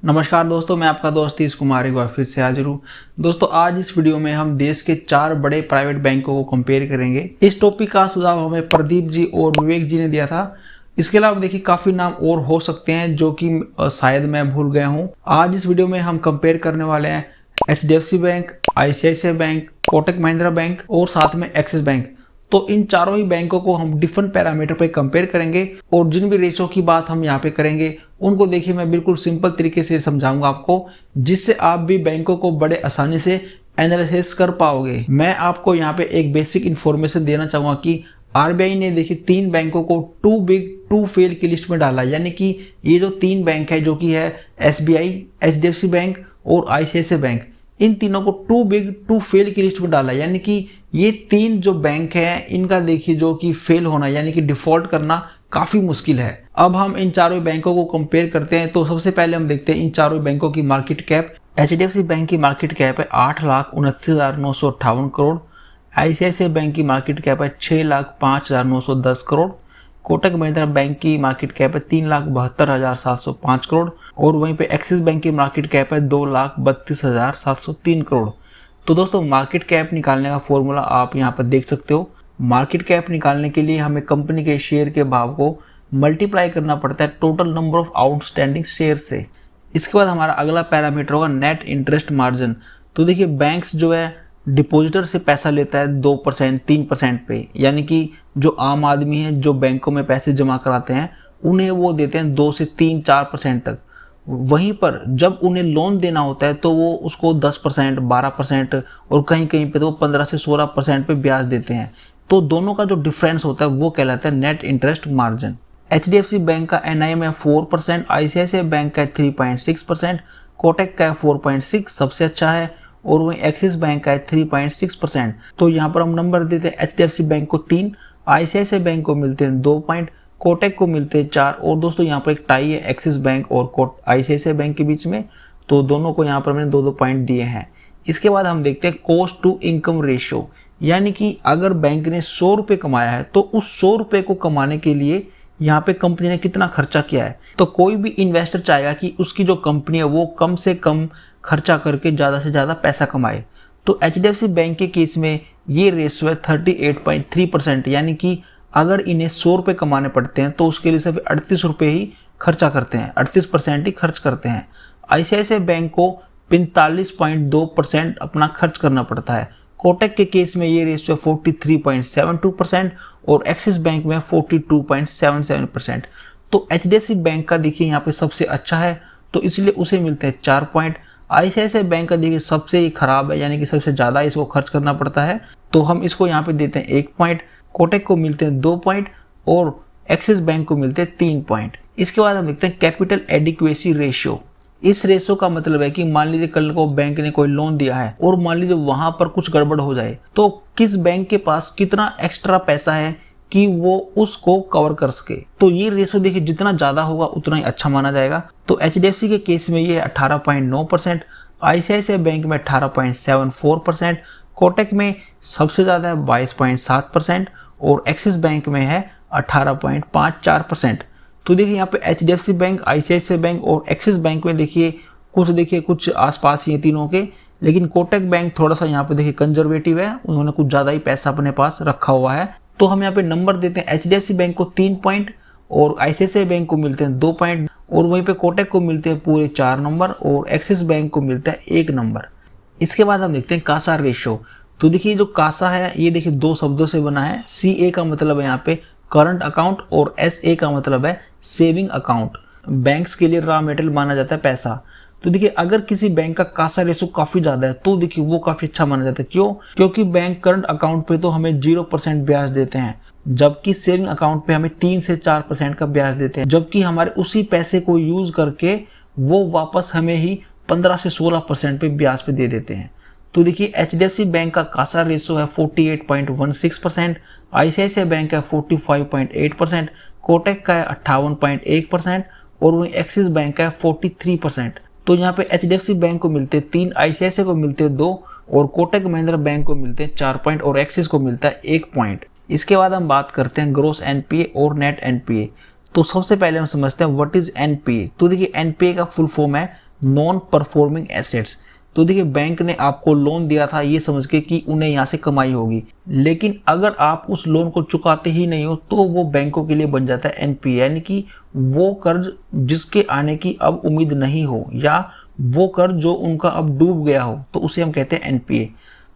नमस्कार दोस्तों, मैं आपका दोस्त तीस कुमार एक बार फिर से हाजिर हूँ। दोस्तों, आज इस वीडियो में हम देश के 4 बड़े प्राइवेट बैंकों को कंपेयर करेंगे। इस टॉपिक का सुझाव हमें प्रदीप जी और विवेक जी ने दिया था। इसके अलावा देखिए काफ़ी नाम और हो सकते हैं जो कि शायद मैं भूल गया हूँ। आज इस वीडियो में हम कंपेयर करने वाले हैं HDFC bank, ICICI bank, Kotak Mahindra bank और साथ में एक्सिस बैंक। तो इन चारों ही बैंकों को हम डिफरेंट पैरामीटर पे कंपेयर करेंगे और जिन भी रेशो की बात हम यहाँ पे करेंगे उनको देखिए मैं बिल्कुल सिंपल तरीके से समझाऊंगा आपको, जिससे आप भी बैंकों को बड़े आसानी से एनालिसिस कर पाओगे। मैं आपको यहाँ पे एक बेसिक इन्फॉर्मेशन देना चाहूँगा कि आरबीआई ने देखिए 3 बैंकों को टू बिग टू फेल की लिस्ट में डाला, यानी कि ये जो 3 बैंक है जो कि है SBI, HDFC बैंक और ICICI बैंक, इन तीनों को टू बिग टू फेल की लिस्ट में डाला। यानी कि ये 3 जो बैंक हैं इनका देखिए जो कि फेल होना यानी कि डिफॉल्ट करना काफ़ी मुश्किल है। अब हम इन चारों बैंकों को कंपेयर करते हैं। तो सबसे पहले हम देखते हैं इन चारों बैंकों की मार्केट कैप। HDFC बैंक की मार्केट कैप है 8,29,958 करोड़, ICICI बैंक की मार्केट कैप है 6,05,910 करोड़, कोटक महिंद्रा बैंक की मार्केट कैप है 3,72,705 करोड़ और वहीं पे एक्सिस बैंक की मार्केट कैप है 2,32,703 करोड़। तो दोस्तों, मार्केट कैप निकालने का फॉर्मूला आप यहाँ पर देख सकते हो। मार्केट कैप निकालने के लिए हमें कंपनी के शेयर के भाव को मल्टीप्लाई करना पड़ता है total number of outstanding share से। इसके बाद हमारा अगला पैरामीटर होगा नेट इंटरेस्ट मार्जिन। तो देखिए बैंक्स जो है डिपॉजिटर से पैसा लेता है 2% 3% पे, यानी कि जो आम आदमी है जो बैंकों में पैसे जमा कराते हैं उन्हें वो देते हैं 2 से 3-4% तक। वहीं पर जब उन्हें लोन देना होता है तो वो उसको 10%, 12% और कहीं कहीं पे तो 15 से 16% पे ब्याज देते हैं। तो दोनों का जो डिफरेंस होता है वो कहलाता है net interest margin. HDFC bank का NIM है 4%, ICICI बैंक का 3.6%, कोटक का 4.6 सबसे अच्छा है और वहीं एक्सिस बैंक का 3.6%। तो यहाँ पर हम नंबर देते हैं HDFC बैंक को 3, ICICI बैंक को मिलते हैं 2 पॉइंट, कोटक को मिलते हैं 4 और दोस्तों यहाँ पर एक टाई है एक्सिस बैंक और ICICI बैंक के बीच में। तो दोनों को यहाँ पर मैंने 2-2 पॉइंट दिए हैं। इसके बाद हम देखते हैं कॉस्ट टू इनकम रेशियो, यानी कि अगर बैंक ने 100 रुपये कमाया है तो उस 100 रुपये को कमाने के लिए यहाँ पे कंपनी ने कितना खर्चा किया है। तो कोई भी इन्वेस्टर चाहेगा कि उसकी जो कंपनी है वो कम से कम खर्चा करके ज़्यादा से ज़्यादा पैसा कमाए। तो HDFC बैंक के केस में ये रेशियो है 38.3%, यानी कि अगर इन्हें 100 रुपये कमाने पड़ते हैं तो उसके लिए सिर्फ 38 रुपये ही खर्चा करते हैं, 38% ही खर्च करते हैं। ICICI बैंक को 45.2% अपना खर्च करना पड़ता है। कोटक के केस में ये रेशियो 43.72% और एक्सिस बैंक में 42.77%। तो HDFC बैंक का देखिए यहाँ पे सबसे अच्छा है तो इसलिए उसे मिलते हैं 4 पॉइंट। ICICI बैंक का देखिए सबसे ही खराब है, यानी कि सबसे ज़्यादा इसको खर्च करना पड़ता है, तो हम इसको यहाँ पे देते हैं 1 पॉइंट। कोटक को मिलते हैं 2 पॉइंट और एक्सिस बैंक को मिलते हैं 3 पॉइंट। इसके बाद हम देखते हैं कैपिटल एडिक्वेसी रेशियो। इस रेशियो का मतलब है कि मान लीजिए कल को बैंक ने कोई लोन दिया है और मान लीजिए वहां पर कुछ गड़बड़ हो जाए तो किस बैंक के पास कितना एक्स्ट्रा पैसा है कि वो उसको कवर कर सके। तो ये रेशियो देखिए जितना ज़्यादा होगा उतना ही अच्छा माना जाएगा। तो HDFC के केस में ये 18.9%, ICICI बैंक में 18.74%, कोटक में सबसे ज़्यादा है 22.7% और एक्सिस बैंक में है 18.54%। तो देखिए यहाँ पे HDFC बैंक, ICICI बैंक और एक्सिस बैंक में देखिए कुछ आसपास ही है तीनों के, लेकिन कोटक बैंक थोड़ा सा यहाँ पे देखिए कंजर्वेटिव है, उन्होंने कुछ ज़्यादा ही पैसा अपने पास रखा हुआ है। तो हम यहाँ पे नंबर देते हैं HDFC बैंक को 3 पॉइंट और ICICI बैंक को मिलते हैं 2 पॉइंट और वहीं पे कोटक को मिलते हैं पूरे 4 नंबर और एक्सिस बैंक को मिलता है 1 नंबर। इसके बाद हम देखते हैं कासा रेशियो। तो देखिए जो कासा है ये देखिए 2 शब्दों से बना है। CA का मतलब है यहाँ पे करंट अकाउंट और SA का मतलब है सेविंग अकाउंट। बैंक्स के लिए रॉ मेटेरियल माना जाता है पैसा। तो देखिए अगर किसी बैंक का कासा रेशो काफ़ी ज़्यादा है तो देखिए वो काफ़ी अच्छा माना जाता है। क्यों? क्योंकि बैंक करंट अकाउंट पे तो हमें 0% ब्याज देते हैं, जबकि सेविंग अकाउंट पे हमें 3 से 4% का ब्याज देते हैं, जबकि हमारे उसी पैसे को यूज़ करके वो वापस हमें ही 15 से 16% पे ब्याज पे दे देते हैं। तो देखिए HDFC बैंक का कासा रेशो है 48.16%, ICICI बैंक का 45.8%, कोटक का है 58.1% और वहीं एक्सिस बैंक का है 43%। तो यहाँ पे HDFC बैंक को मिलते हैं 3, ICICI को मिलते हैं 2 और कोटक महिंद्रा बैंक को मिलते हैं 4 पॉइंट और एक्सिस को मिलता है 1 पॉइंट। इसके बाद हम बात करते हैं ग्रोस NPA और नेट NPA। तो सबसे पहले हम समझते हैं व्हाट इज NPA। तो देखिए NPA का फुल फॉर्म है नॉन परफॉर्मिंग एसेट्स। तो देखिए बैंक ने आपको लोन दिया था ये समझ के कि उन्हें यहाँ से कमाई होगी, लेकिन अगर आप उस लोन को चुकाते ही नहीं हो तो वो बैंकों के लिए बन जाता है एनपीए, यानी कि वो कर्ज जिसके आने की अब उम्मीद नहीं हो या वो कर्ज जो उनका अब डूब गया हो, तो उसे हम कहते हैं एनपीए।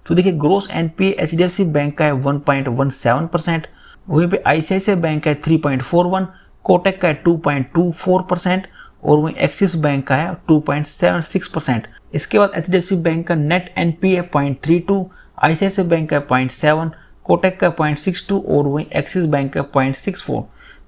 तो देखिए ग्रोस एनपीए एचडीएफसी बैंक का है 1.17%, वहीं पे आईसीआईसीआई बैंक का है 3.41%, कोटक का है 2.24% और वहीं एक्सिस बैंक का है 2.76%। इसके बाद एचडीएफसी बैंक का नेट एनपीए 0.32, आईसीआईसीआई बैंक का 0.7, कोटक का 0.62 और वहीं एक्सिस बैंक का 0.64।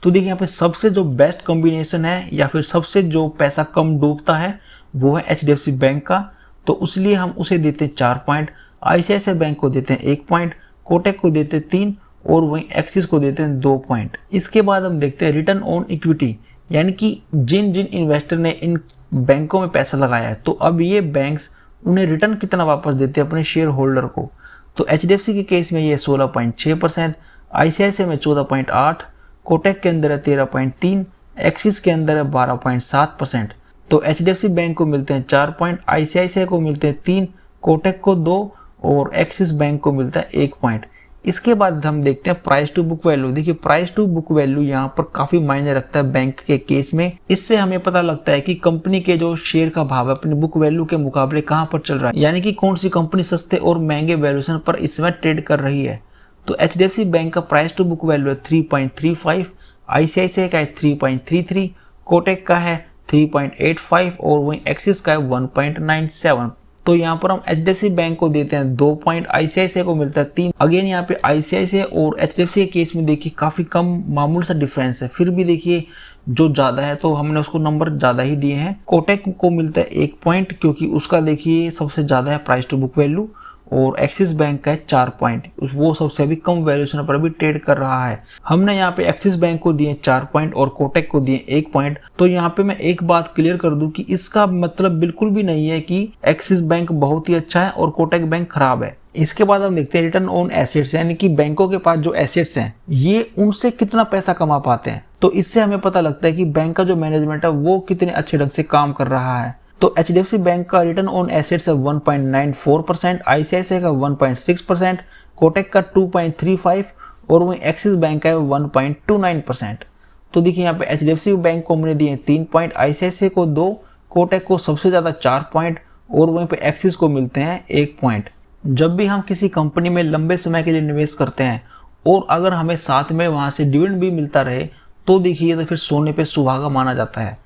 तो देखिए यहाँ पे सबसे जो बेस्ट कॉम्बिनेशन है या फिर सबसे जो पैसा कम डूबता है वो है एचडीएफसी बैंक का, तो इसलिए हम उसे देते हैं 4 पॉइंट, आईसीआईसीआई बैंक को देते हैं 1 पॉइंट, कोटक को देते हैं 3 और वहीं एक्सिस को देते हैं 2 पॉइंट। इसके बाद हम देखते हैं रिटर्न ऑन इक्विटी, यानी कि जिन जिन इन्वेस्टर ने इन बैंकों में पैसा लगाया है तो अब ये बैंक्स उन्हें रिटर्न कितना वापस देते हैं अपने शेयर होल्डर को। तो एचडीएफसी के केस में ये 16.6%, आईसीआईसीआई में 14.8, कोटक के अंदर है 13.3, एक्सिस के अंदर है 12.7%। तो एचडीएफसी बैंक को मिलते हैं 4 पॉइंट, आईसीआईसीआई को मिलते हैं 3, कोटक को 2 और एक्सिस बैंक को मिलता है 1 पॉइंट। इसके बाद हम देखते हैं प्राइस टू बुक वैल्यू। देखिए प्राइस टू बुक वैल्यू यहाँ पर काफी मायने रखता है बैंक के केस में। इससे हमें पता लगता है कि कंपनी के जो शेयर का भाव है अपनी बुक वैल्यू के मुकाबले कहाँ पर चल रहा है, यानी कि कौन सी कंपनी सस्ते और महंगे वैल्यूएशन पर इस समय ट्रेड कर रही है। तो एचडीएफसी बैंक का प्राइस टू बुक वैल्यू है 3.35, आईसीआईसीआई का है 3.33, कोटक का है 3.85 और वहीं एक्सिस का है 1.97। तो यहाँ पर हम एचडीएफसी बैंक को देते हैं 2 पॉइंट, आईसीआईसीआई को मिलता है 3। अगेन यहाँ पे आईसीआईसीआई और एचडीएफसी के केस में देखिए काफी कम मामूल सा डिफरेंस है, फिर भी देखिए जो ज्यादा है तो हमने उसको नंबर ज्यादा ही दिए हैं। कोटक को मिलता है 1 पॉइंट क्योंकि उसका देखिए सबसे ज्यादा है प्राइस टू बुक वैल्यू, और एक्सिस बैंक का है 4 पॉइंट, वो सबसे अभी कम वैल्यूएशन पर भी ट्रेड कर रहा है। हमने यहाँ पे एक्सिस बैंक को दिए 4 पॉइंट और कोटक को दिए 1 पॉइंट। तो यहाँ पे मैं एक बात क्लियर कर दूं कि इसका मतलब बिल्कुल भी नहीं है कि एक्सिस बैंक बहुत ही अच्छा है और कोटक बैंक खराब है। इसके बाद हम देखते हैं रिटर्न ऑन एसेट्स, यानी कि बैंकों के पास जो एसेट्स हैं ये उनसे कितना पैसा कमा पाते हैं। तो इससे हमें पता लगता है कि बैंक का जो मैनेजमेंट है वो कितने अच्छे ढंग से काम कर रहा है। तो एचडीएफसी बैंक का रिटर्न ऑन एसेट्स है 1.94%, आईसीआईसीआई का 1.6%, कोटक का 2.35 और वहीं एक्सिस बैंक का है 1.29%। तो देखिए यहाँ पे एचडीएफसी बैंक को हमने दिए 3 पॉइंट, आईसीआईसीआई को 2, कोटक को सबसे ज़्यादा 4 पॉइंट और वहीं पे एक्सिस को मिलते हैं 1 पॉइंट। जब भी हम किसी कंपनी में लंबे समय के लिए निवेश करते हैं और अगर हमें साथ में वहाँ से डिविडेंड भी मिलता रहे तो देखिए तो फिर सोने पे सुहागा माना जाता है।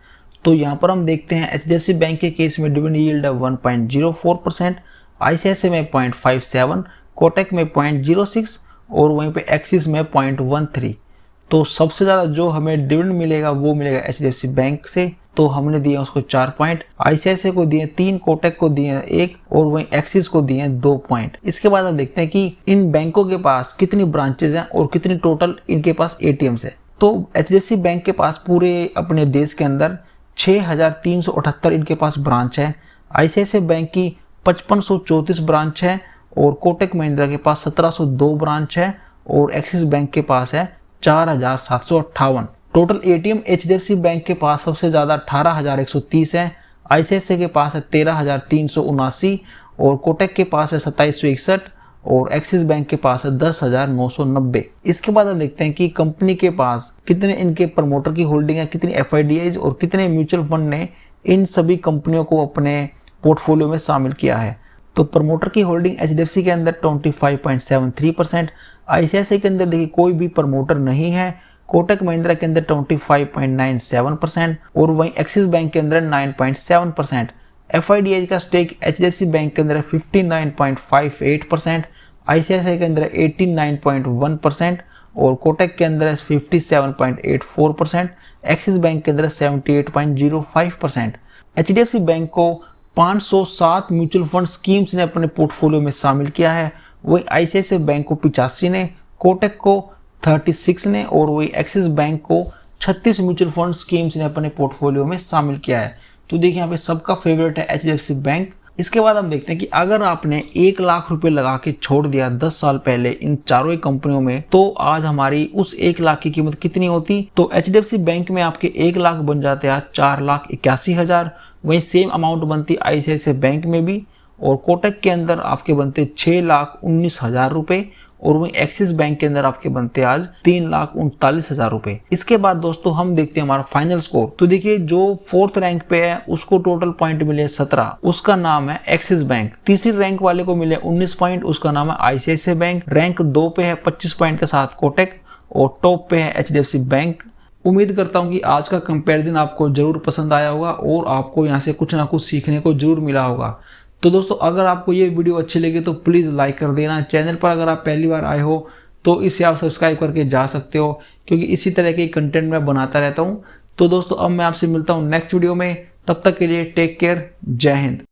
तो यहाँ पर हम देखते हैं एचडीएफसी बैंक के केस में डिविडेंड यील्ड है 1.04%, आईसीआईसीआई में 0.57, कोटक में 0.06 और वहीं पे एक्सिस में 0.13। तो सबसे ज़्यादा जो हमें डिविडेंड मिलेगा वो मिलेगा एचडीएफसी बैंक से, तो हमने दिए उसको 4 पॉइंट, आईसीआईसीआई को दिए 3, कोटक को दिए 1 और वहीं एक्सिस को दिए 2 पॉइंट। इसके बाद हम देखते हैं कि इन बैंकों के पास कितनी ब्रांचेज हैं और कितनी टोटल इनके पास एटीएम्स है। तो एचडीएफसी बैंक के पास पूरे अपने देश के अंदर 6378 इनके पास ब्रांच है, आईसीआईसीआई बैंक की 5534 ब्रांच है और कोटक महिंद्रा के पास 1702 ब्रांच है और एक्सिस बैंक के पास है 4758। टोटल एटीएम एचडीएफसी बैंक के पास सबसे ज़्यादा 18130 है, आईसीआईसीआई के पास है 13379 और कोटक के पास है 2761 और एक्सिस बैंक के पास है 10,990। इसके बाद हम देखते हैं कि कंपनी के पास कितने इनके प्रमोटर की होल्डिंग है, कितनी एफआईडीआईज और कितने म्यूचुअल फंड ने इन सभी कंपनियों को अपने पोर्टफोलियो में शामिल किया है। तो प्रमोटर की होल्डिंग एचडीएफसी के अंदर 25.73%, आईसीआईसीआई के अंदर देखिए कोई भी प्रमोटर नहीं है, कोटक महिंद्रा के अंदर 25.97% और वहीं एक्सिस बैंक के अंदर 9.7%। एफआईडीआई का स्टेक एचडीएफसी बैंक के अंदर 59.58%, आईसीआईसीआई के अंदर 89.1% और कोटक के अंदर 57.84%, एक्सिस बैंक के अंदर 78.05%। एचडीएफसी बैंक को 507 म्यूचुअल फंड स्कीम्स ने अपने पोर्टफोलियो में शामिल किया है, वही आईसीआईसीआई बैंक को 85 ने, कोटक को 36 ने और वही एक्सिस बैंक को 36 म्यूचुअल फंड स्कीम्स ने अपने पोर्टफोलियो में शामिल किया है। तो देखिए यहाँ पे सबका फेवरेट है एचडीएफसी बैंक। इसके बाद हम देखते हैं कि अगर आपने 1 लाख रुपए लगा के छोड़ दिया 10 साल पहले इन चारों ही कंपनियों में, तो आज हमारी उस 1 लाख की कीमत कितनी होती। तो एचडीएफसी बैंक में आपके 1 लाख बन जाते हैं 4,81,000, वहीं सेम अमाउंट बनती ICICI बैंक में भी, और कोटक के अंदर आपके बनते 6,19,000 रुपए, और वहीं एक्सिस बैंक के अंदर आपके बनते आज 3,39,000 रुपए। इसके बाद दोस्तों हम देखते हैं हमारा फाइनल स्कोर। तो देखिए जो 4th रैंक पे है उसको टोटल पॉइंट मिले 17, उसका नाम है एक्सिस बैंक। तीसरी रैंक वाले को मिले 19 पॉइंट, उसका नाम है ICICI बैंक। रैंक 2 पे है 25 पॉइंट के साथ कोटक, और टॉप पे है HDFC बैंक। उम्मीद करता हूं कि आज का कंपैरिजन आपको जरूर पसंद आया होगा और आपको यहाँ से कुछ ना कुछ सीखने को जरूर मिला होगा। तो दोस्तों अगर आपको ये वीडियो अच्छी लगी तो प्लीज़ लाइक कर देना। चैनल पर अगर आप पहली बार आए हो तो इसे आप सब्सक्राइब करके जा सकते हो, क्योंकि इसी तरह के कंटेंट मैं बनाता रहता हूँ। तो दोस्तों अब मैं आपसे मिलता हूँ नेक्स्ट वीडियो में, तब तक के लिए टेक केयर, जय हिंद।